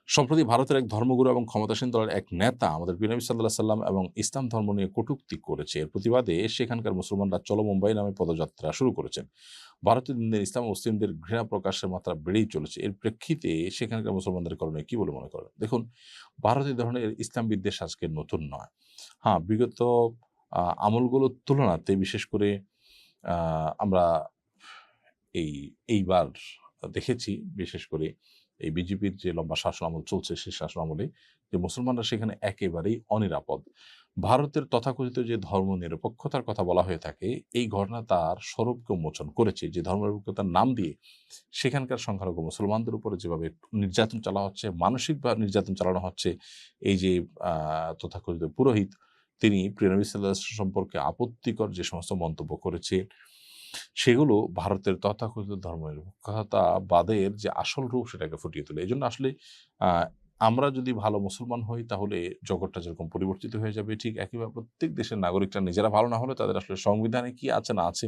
সম্প্রতি ভারতের এক ধর্মগুরু এবং ক্ষমতাসীন দলের এক নেতা আমাদের প্রিয় নবী সাল্লাল্লাহু আলাইহি সাল্লাম এবং ইসলাম ধর্ম নিয়ে কটূক্তি করেছে। এর প্রতিবাদে সেখানকার মুসলমানরা চলো মুম্বাই নামে পদযাত্রা শুরু করেছেন। ভারতে দিন দিন ইসলাম ও মুসলিমদের ঘৃণা প্রকাশের মাত্রা বেড়েই চলেছে। এর প্রেক্ষিতে সেখানকার মুসলমানদের করণীয় কি বলে মনে করেন? দেখুন, ভারতে এই ধরনের ইসলাম বিদ্বেষ আজকে নতুন নয়। হ্যাঁ, বিগত আমলগুলোর তুলনাতে বিশেষ করে আমরা এই এইবার দেখেছি, বিশেষ করে এই বিজেপির যে লম্বা শাসন আমল চলছে, সেই শাসন আমলে যে মুসলমানরা সেখানে একেবারেই অনিরাপদ। ভারতের তথাকথিত যে ধর্মনিরপেক্ষতার কথা বলা হয়ে থাকে, এই ঘটনা তার স্বরূপকে উন্মোচন করেছে। যে ধর্মনিরপেক্ষতার নাম দিয়ে সেখানকার সংখ্যালঘু মুসলমানদের উপরে যেভাবে নির্যাতন চালা হচ্ছে, মানসিকভাবে নির্যাতন চালানো হচ্ছে, এই যে তথাকথিত পুরোহিত, তিনি প্রিয় নবী সাল্লাল্লাহু আলাইহি ওয়াসাল্লাম সম্পর্কে আপত্তিকর যে সমস্ত মন্তব্য করেছে, সেগুলো ভারতের তথাকথিত ধর্মনিরপেক্ষতাবাদের যে আসল রূপ সেটাকে ফুটিয়ে তোলে। এজন্য আসলে আ আমরা যদি ভালো মুসলমান হই তাহলে জগৎটা যেরকম পরিবর্তিত হয়ে যাবে, ঠিক একইভাবে প্রত্যেক দেশের নাগরিকরা নিজেরা ভালো না হলে তাদের আসলে সংবিধানে কি আছে না আছে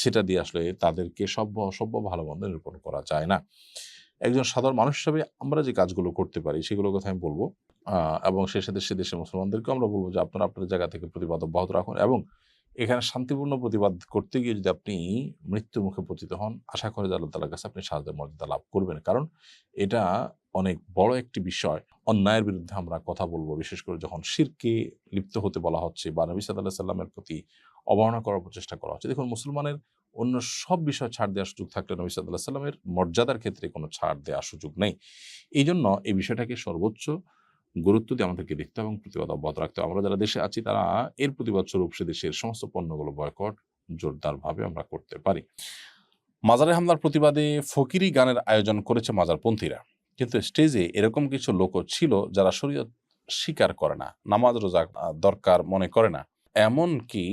সেটা দিয়ে আসলে তাদেরকে সভ্য অসভ্য ভালো-মন্দ নিরূপণ করা যায় না। একজন সাধারণ মানুষ হিসেবে আমরা যে কাজগুলো করতে পারি সেগুলোর কথা আমি বলব। আ এবং সেই সাথে সে দেশের মুসলমানদেরকেও আমরা বলব যে আপনারা আপনাদের জায়গা থেকে প্রতিবাদ অব্যাহত রাখুন এবং এখানে শান্তিপূর্ণ প্রতিবাদ করতে গিয়ে যদি আপনি মৃত্যুর মুখে পতিত হন, আশা করি যে আল্লাহ তাআলার কাছে আপনি শাহাদাতের মর্যাদা লাভ করবেন। কারণ এটা অনেক বড় একটি বিষয়। অন্যায়ের বিরুদ্ধে আমরা কথা বলব। বিশেষ করে যখন শিরকে লিপ্ত হতে বলা হচ্ছে বা নবী সাল্লাল্লাহু আলাইহি সাল্লামের প্রতি অবমাননা করার প্রচেষ্টা করা হচ্ছে। দেখুন, মুসলমানের অন্য সব বিষয়ে ছাড় দেওয়ার সুযোগ থাকলে নবী সাল্লাল্লাহু আলাইহি সাল্লামের মর্যাদার ক্ষেত্রে কোনো ছাড় দেওয়ার সুযোগ নেই। এইজন্য এই বিষয়টাকে সর্বোচ্চ গুরুত্ব দিয়ে আমাদেরকে দেখতে হবে এবং প্রতিবাদ অব্যাহত রাখতে হবে। আমরা যারা দেশে আছি তারা এর প্রতিবাদ স্বরূপ সে দেশের সমস্ত পণ্যগুলো বয়কট জোরদারভাবে আমরা করতে পারি। মাজারে হামলার প্রতিবাদে ফকিরি গানের আয়োজন করেছে মাজারপন্থীরা। কিন্তু স্টেজে এরকম কিছু লোকও ছিল যারা শরীয়ত স্বীকার করে না, নামাজ রোজা দরকার মনে করে না। এমনকি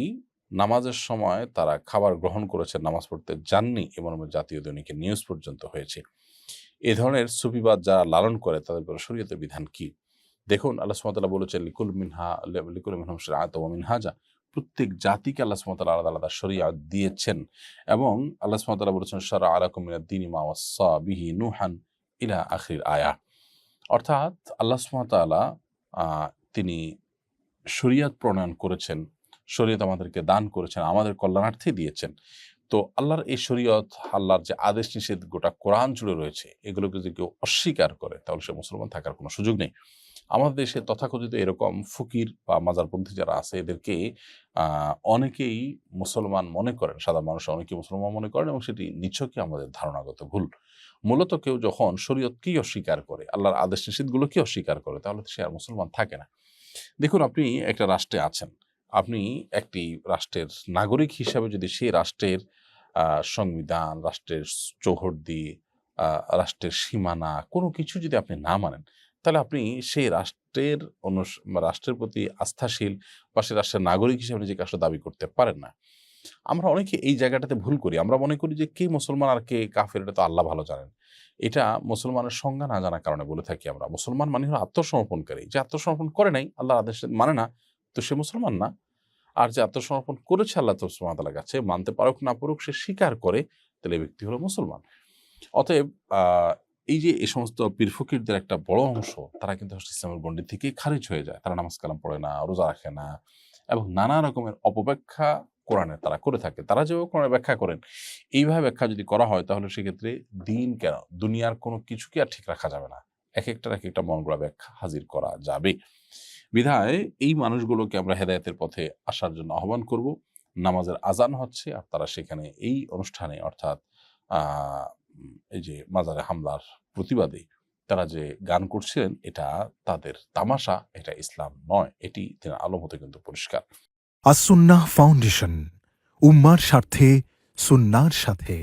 নামাজের সময় তারা খাবার গ্রহণ করেছে, নামাজ পড়তে যাননি, এমন জাতীয় দৈনিকে নিউজ পর্যন্ত হয়েছে। এ ধরনের সুফিবাদ যারা লালন করে তাদের উপর শরীয়তের বিধান কি? দেখুন, আল্লাহ সুবহানাহু ওয়া তাআলা বলেছেন লিকুল্লি মিনহুম শারআতুন ওয়া মিনহাজা। প্রত্যেক জাতিকে আল্লাহ সুবহানাহু ওয়া তাআলা আলাদা, আলাদা শরিয়াত দিয়েছেন এবং আল্লাহ সুবহানাহু ওয়া তাআলা বলেছেন শারা'a লাকুম মিনাদ-দীনি মা ওয়াস্সা বিহি নূহান ইলা আখির আয়াহ। অর্থাৎ আল্লাহ সুবহানাহু ওয়া তাআলা আ তিনি শরিয়ত প্রণয়ন করেছেন, শরিয়ত আমাদেরকে দান করেছেন, আমাদের কল্যাণার্থে দিয়েছেন। তো আল্লাহর এই শরিয়ত, আল্লাহর যে আদেশ নিষেধ গোটা কোরআন জুড়ে রয়েছে, এগুলোকে যদি কেউ অস্বীকার করে তাহলে সে মুসলমান থাকার কোনো সুযোগ নেই। আমাদের দেশে তথাকথিত এরকম ফকির বা মাজারপন্থী যারা আছে এদেরকে অনেকেই মুসলমান মনে করেন, সাধারণ মানুষ অনেকেই মুসলমান মনে করেন এবং সেটি নিছকই আমাদের ধারণাগত ভুল। মূলত কেউ যখন শরীয়তকেই অস্বীকার করে, আল্লাহর আদেশ নিষেধগুলোকেই অস্বীকার করে, তাহলে সে আর মুসলমান থাকে না। দেখুন, আপনি একটা রাষ্ট্রে আছেন। আপনি একটি রাষ্ট্রের নাগরিক হিসাবে যদি সেই রাষ্ট্রের সংবিধান, রাষ্ট্রের চৌহদ্দি, আ রাষ্ট্রের সীমানা কোনো কিছু যদি আপনি না মানেন, তাহলে আপনি সেই রাষ্ট্রের রাষ্ট্রের প্রতি আস্থাশীল বা সে রাষ্ট্রের নাগরিক হিসেবে নিজেকে আসলে দাবি করতে পারেন না। আমরা অনেকে এই জায়গাটাতে ভুল করি। আমরা মনে করি যে কে মুসলমান আর কে কাফের এটা তো আল্লাহ ভালো জানেন। এটা মুসলমানের সংজ্ঞা না জানার কারণে বলে থাকি আমরা। মুসলমান মানে হলো আত্মসমর্পণকারী। যে আত্মসমর্পণ করে নাই, আল্লাহর আদেশ মানে না, তো সে মুসলমান না। আর যে আত্মসমর্পণ করেছে আল্লাহ সুবহানাহু ওয়া তাআলার কাছে, মানতে পারুক না পারুক, সে স্বীকার করে, তাহলে এই ব্যক্তি হলো মুসলমান। অতএব এই যে এই সমস্ত পীর ফকিরদের একটা বড় অংশ তারা কিন্তু ইসলামের গণ্ডি থেকেই খারিজ হয়ে যায়। তারা নামাজ কালাম পড়ে না, রোজা রাখে না এবং নানা রকমের অপব্যাখ্যা কোরআনের তারা করে থাকে। তারা যেভাবে কোরআনের ব্যাখ্যা করেন, এইভাবে ব্যাখ্যা যদি করা হয় তাহলে সেক্ষেত্রে দিন কেন, দুনিয়ার কোনো কিছুকে আর ঠিক রাখা যাবে না। একেকটার একেকটা মনগড়া ব্যাখ্যা হাজির করা যাবে। বিধায় এই মানুষগুলোকে আমরা হেদায়েতের পথে আসার জন্য আহ্বান করব। নামাজের আযান হচ্ছে আর তারা সেখানে এই অনুষ্ঠানে অর্থাৎ আ এই যে মাজারে হামলার প্রতিবাদে তারা যে গান করছিলেন, এটা তাদের তামাশা, এটা ইসলাম নয়। এটি দিনের আলো মতো কিন্তু পরিষ্কার। আসুন্নাহ ফাউন্ডেশন, উম্মার স্বার্থে সুন্নাহর সাথে।